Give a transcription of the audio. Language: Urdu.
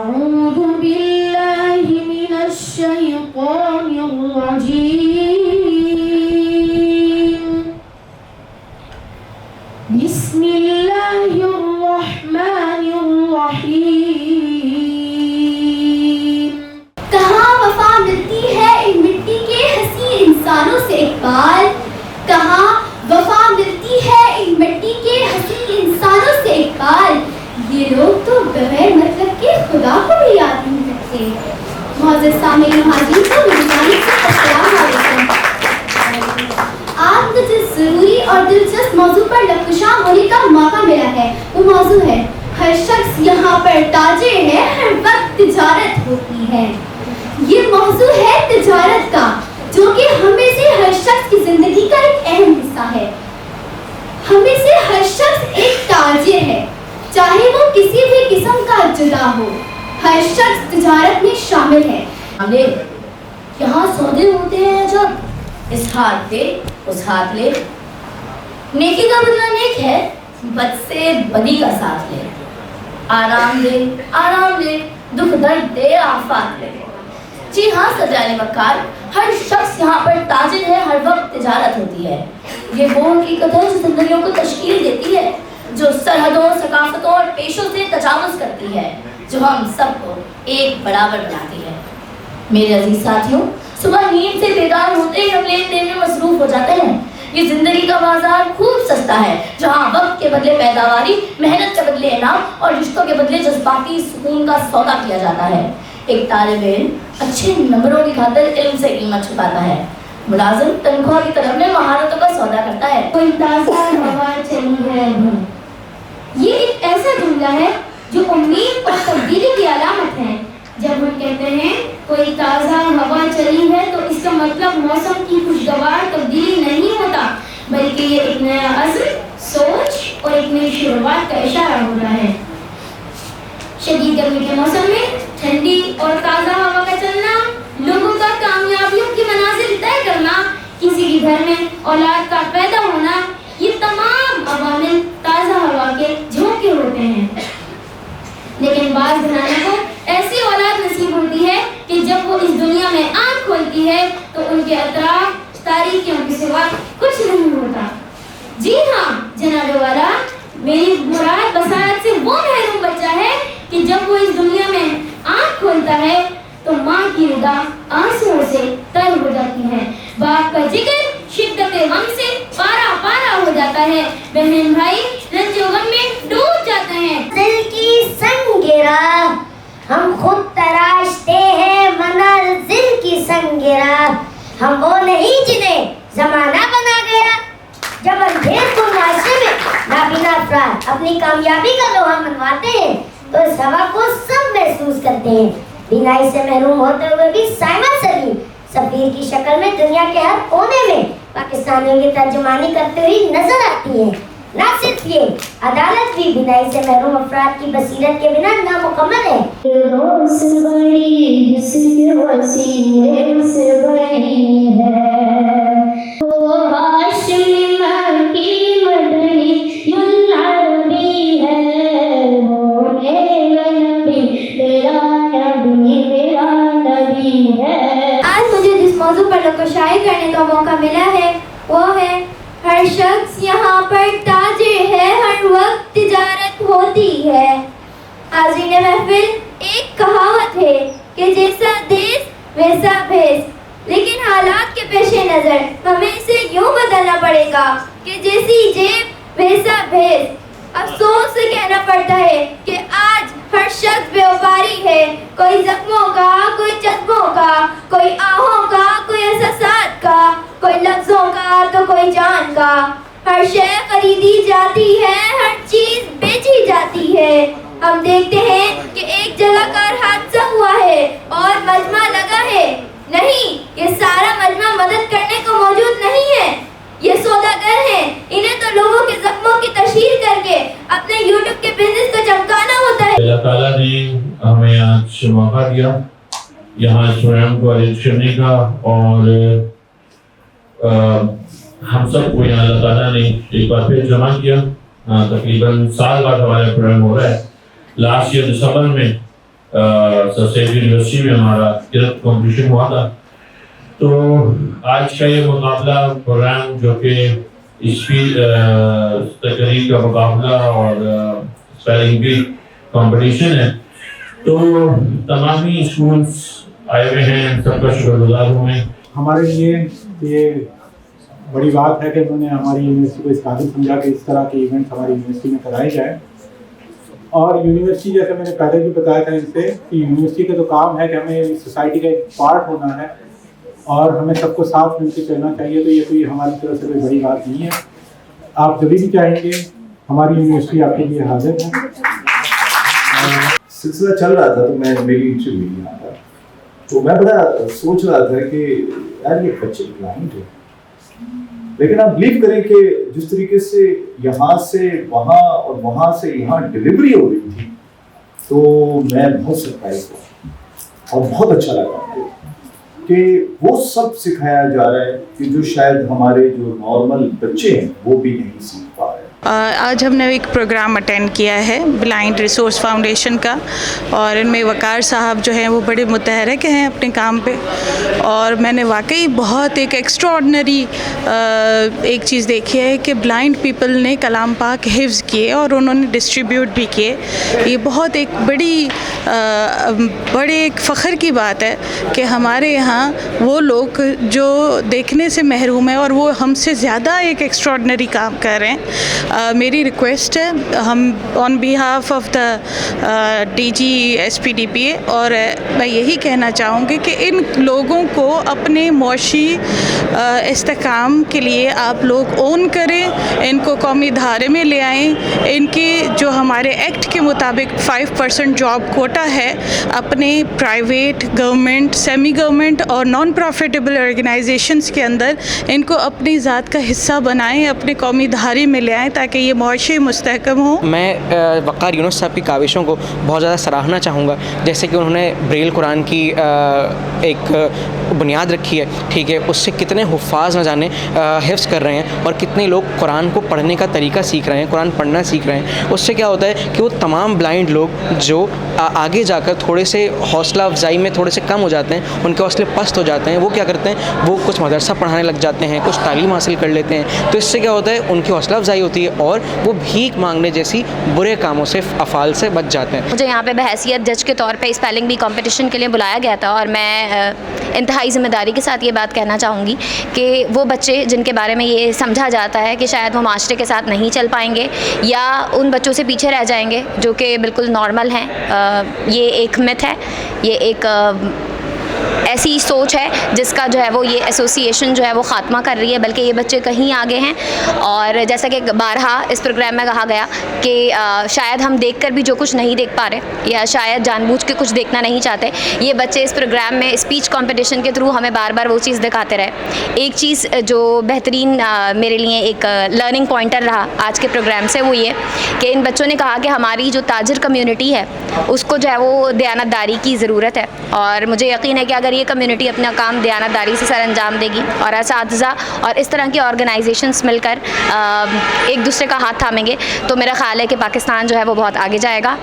أعوذ بالله من الشيطان الرجيم بسم الله الرحمن الرحيم کہاں وفا ملتی ہے ان مٹی کے حسین انسانوں سے اقبال، کہاں وفا ملتی ہے ان مٹی کے حسین انسانوں سے اقبال، یہ لوگ تو بغیر مطلب کے خدا کو بھی یاد نہیں رکھتے۔ معزز سامعین و حاضرین کو میری جانب سے السلام علیکم۔ آج مجھے ضروری اور دلچسپ موضوع پر لبکشاں ہونے کا موقع ملا ہے۔ وہ موضوع ہے ہر شخص یہاں پر تاجر ہے، ہر وقت تجارت ہوتی ہے۔ یہ موضوع ہے تجارت کا، جو کہ ہم میں سے ہر شخص کی زندگی کا ایک اہم حصہ ہے۔ ہم میں سے ہر شخص ایک تاجر ہے، چاہے وہ کسی بھی قسم کا جدا ہو، ہر شخص تجارت میں شامل ہے۔ یہاں سودے ہوتے ہیں جب اس ہاتھ دے اس ہاتھ لے، نیکی کا بدلہ نیک ہے، بد سے بدی کا ساتھ لے، آرام دے دکھ درد دے آفات لے۔ جی ہاں سجانے مکار، ہر شخص یہاں پر تاجر ہے، ہر وقت تجارت ہوتی ہے۔ یہ وہ حقیقت ہے جو زندگیوں کو تشکیل دیتی ہے، جو سرحدوں، ثقافتوں اور پیشوں سے تجاوز کرتی ہے، جو ہم سب کو ایک برابر بناتی ہے۔ میرے عزیز ساتھیوں، صبح نیند سے بیدار ہوتے ہی ہم لین دین میں مصروف ہو جاتے ہیں۔ یہ زندگی کا بازار خوب سستا ہے، جہاں وقت کے بدلے پیداواری، محنت کے بدلے انعام اور رشتوں کے بدلے جذباتی سکون کا سودا کیا جاتا ہے۔ ایک طالب علم اچھے نمبروں کی خاطر علم سے قیمت چھپاتا ہے، ملازم تنخواہ کی طرف میں مہارتوں کا سودا کرتا ہے۔ کوئی تازہ ہوا چلی ہے، یہ ایک ایسا جملہ ہے جو امید اور تبدیلی کی علامت ہے۔ جب ہم کہتے ہیں کوئی تازہ ہوا چلی ہے تو اس کا مطلب موسم کی خوشگوار تبدیلی نہیں ہوتا، بلکہ یہ ایک نیا عزم، سوچ اور ایک نئی شروعات کا اشارہ ہوتا ہے۔ شدید گرمی کے موسم میں ٹھنڈی اور تازہ ہوا کا چلنا، لوگوں کا کامیابیوں کی منازل طے کرنا، کسی کے گھر میں اولاد کا پیدا ہونا، یہ تمام عوامل تازہ ہوا کے جھونکے ہوتے ہیں۔ لیکن بعض گھرانوں کو ایسی اولاد نصیب ہوتی ہے کہ جب وہ اس دنیا میں آنکھ کھولتی ہے تو ان کے اطراف تاریکیوں کے سوا کچھ نہیں ہوتا۔ جی ہاں جناب والا، میری مراد بصارت سے وہ محروم بچہ ہے کہ جب وہ اس دنیا میں آنکھ کھولتا ہے تو ماں کی ردا آنسوؤں سے تر ہو جاتی ہے، باپ کا جگر شدت غم سے پارا پارا ہو جاتا ہے، بہن بھائی رنج و غم میں ڈوب جاتے ہیں۔ دل کی سنگ راہ ہم خود تراشتے ہیں، منازل کی سنگ راہ ہم وہ نہیں جنہیں زمانہ بنا گیا۔ جب اندھیر کو معاشرے میں نابینا افراد اپنی کامیابی کا لوہا منواتے ہیں تو اس ہوا کو سب محسوس کرتے ہیں۔ بینائی سے محروم ہوتے ہوئے بھی سائمہ سلیم سفیر کی شکل میں دنیا کے ہر کونے میں پاکستانیوں کی ترجمانی کرتے ہوئی نظر آتی ہیں۔ نہ صرف یہ، عدالت بھی بینائی سے محروم افراد کی بصیرت کے بنا نامکمل ہے۔ آج مجھے جس موضوع پر لبکشائی کرنے کا موقع ملا ہے وہ ہے ہر شخص یہاں پر تاجر ہے، ہر وقت تجارت ہوتی ہے۔ حاضرین محفل، ایک کہاوت ہے کہ جیسا دیس ویسا بھیس، لیکن حالات کے پیش نظر ہمیں اسے یوں بدلنا پڑے گا کہ جیسی جیب ویسا بھیس۔ افسوس سے کہنا پڑتا ہے کہ آج ہر شخص بیوپاری ہے، کوئی زخموں کا، کوئی جذبوں کا، کوئی آہوں کا، کوئی احساسات کا، کوئی لفظوں کا تو کوئی جان کا۔ ہر شے خریدی جاتی ہے، ہر چیز بیچی جاتی ہے۔ ہم دیکھتے ہیں کہ ایک جگہ کار حادثہ ہوا ہے اور مجمع لگا ہے۔ نہیں، یہ سارا مجمع مدد کرنے کو موجود نہیں ہے، یہ سوداگر ہیں، انہیں تو لوگوں کے زخموں کی تشہیر کر کے اپنے یوٹیوب کے بزنس کو چمکانا ہوتا ہے۔ اللہ تعالیٰ نے ہمیں آج موقع دیا یہاں اس پروگرام کو ارینج کرنے کا، اور ہم سب کو یہاں اللہ تعالیٰ نے ایک بار پھر جمع کیا۔ تقریباً سال بعد ہمارا پروگرام ہو رہا ہے۔ لاسٹ ایئر دسمبر میں سرسید یونیورسٹی میں ہمارا کرکٹ کمپٹیشن ہوا تھا. تو آج کا یہ مقابلہ پروگرام جو کہ تقریر کا مقابلہ اور اسپیلنگ بھی کمپٹیشن ہے, تو تمام ہی اسکولس آئے ہوئے ہیں, سب کا شکر گزار ہوں میں. ہمارے لیے یہ بڑی بات ہے کہ انہوں نے ہماری یونیورسٹی کو اس قابل سمجھا کہ اس طرح کے ایونٹس ہماری یونیورسٹی میں کرائے جائیں. اور یونیورسٹی جیسے میں نے پہلے بھی بتایا تھا ان سے کہ یونیورسٹی کا تو کام ہے کہ ہمیں اس سوسائٹی کا ایک پارٹ ہونا ہے اور ہمیں سب کو ساتھ مل کے چلنا چاہیے. تو یہ کوئی ہماری طرف سے کوئی بڑی بات نہیں ہے. آپ جبھی بھی چاہیں گے ہماری یونیورسٹی آپ کے لیے حاضر ہے. سلسلہ چل رہا تھا تو میری انٹرویو یہاں پر, تو میں بڑا سوچ رہا تھا کہ یار یہ بچے بلائنڈ ہے, لیکن آپ بلیو کریں کہ جس طریقے سے یہاں سے وہاں اور وہاں سے یہاں ڈلیوری ہو رہی تھی, تو میں بہت سرپرائز ہوا اور بہت اچھا لگا کہ وہ سب سکھایا جا رہا ہے کہ جو شاید ہمارے جو نارمل بچے ہیں وہ بھی نہیں سیکھ پا رہے ہیں. آج ہم نے ایک پروگرام اٹینڈ کیا ہے بلائنڈ ریسورس فاؤنڈیشن کا, اور ان میں وقار صاحب جو ہیں وہ بڑے متحرک ہیں اپنے کام پہ, اور میں نے واقعی بہت ایک ایکسٹرا آرڈنری ایک چیز دیکھی ہے کہ بلائنڈ پیپل نے کلام پاک حفظ کیے اور انہوں نے ڈسٹریبیوٹ بھی کیے. یہ بہت ایک بڑے ایک فخر کی بات ہے کہ ہمارے یہاں وہ لوگ جو دیکھنے سے محروم ہیں اور وہ ہم سے زیادہ ایک ایکسٹرا آرڈنری کام کر رہے ہیں. میری ریکویسٹ ہے, ہم on behalf of the D G S P D P A, اور میں یہی کہنا چاہوں گی کہ ان لوگوں کو اپنے معاشی استحکام کے لیے آپ لوگ اون کریں, ان کو قومی دھارے میں لے آئیں. ان کی جو ہمارے ایکٹ کے مطابق 5% جاب کوٹا ہے, اپنے پرائیویٹ, گورنمنٹ, سیمی گورنمنٹ اور نان پروفیٹیبل آرگنائزیشنس کے اندر ان کو اپنی ذات کا حصہ بنائیں, اپنے قومی دھارے میں لے آئیں تاکہ یہ معاشی مستحکم ہو. میں وقار یونس صاحب کی کاوشوں کو بہت زیادہ سراہنا چاہوں گا, جیسے کہ انہوں نے بریل قرآن کی ایک بنیاد رکھی ہے, ٹھیک ہے, اس سے کتنے حفاظ نہ جانے حفظ کر رہے ہیں اور کتنے لوگ قرآن کو پڑھنے کا طریقہ سیکھ رہے ہیں, قرآن پڑھنا سیکھ رہے ہیں. اس سے کیا ہوتا ہے کہ وہ تمام بلائنڈ لوگ جو آگے جا کر تھوڑے سے حوصلہ افزائی میں تھوڑے سے کم ہو جاتے ہیں, ان کے حوصلے پست ہو جاتے ہیں, وہ کیا کرتے ہیں, وہ کچھ مدرسہ پڑھانے لگ جاتے ہیں, کچھ تعلیم حاصل کر لیتے ہیں. تو اس سے کیا ہوتا ہے, ان کی حوصلہ افزائی ہوتی ہے اور وہ بھیک مانگنے جیسی برے کاموں سے, افعال سے بچ جاتے ہیں. مجھے یہاں پہ بحیثیت جج کے طور پہ اسپیلنگ بی کمپٹیشن کے لیے بلایا گیا تھا, اور میں انتہائی ذمہ داری کے ساتھ یہ بات کہنا چاہوں گی کہ وہ بچے جن کے بارے میں یہ سمجھا جاتا ہے کہ شاید وہ معاشرے کے ساتھ نہیں چل پائیں گے یا ان بچوں سے پیچھے رہ جائیں گے جو کہ بالکل نارمل ہیں, یہ ایک مت ہے, یہ ایک ایسی سوچ ہے جس کا جو ہے وہ یہ ایسوسیشن جو ہے وہ خاتمہ کر رہی ہے, بلکہ یہ بچے کہیں آگے ہیں. اور جیسا کہ بارہا اس پروگرام میں کہا گیا کہ شاید ہم دیکھ کر بھی جو کچھ نہیں دیکھ پا رہے یا شاید جان بوجھ کے کچھ دیکھنا نہیں چاہتے, یہ بچے اس پروگرام میں اسپیچ کمپٹیشن کے تھرو ہمیں بار بار وہ چیز دکھاتے رہے. ایک چیز جو بہترین میرے لیے ایک لرننگ پوائنٹر رہا آج کے پروگرام سے, وہ یہ کہ ان بچوں نے کہا کہ ہماری جو تاجر کمیونٹی ہے اس کو جو ہے وہ دیانتداری کی ضرورت ہے, اور مجھے یقین ہے کہ اگر یہ کمیونٹی اپنا کام دیانتداری سے سر انجام دے گی اور اساتذہ اور اس طرح کی آرگنائزیشنز مل کر ایک دوسرے کا ہاتھ تھامیں گے, تو میرا خیال ہے کہ پاکستان جو ہے وہ بہت آگے جائے گا.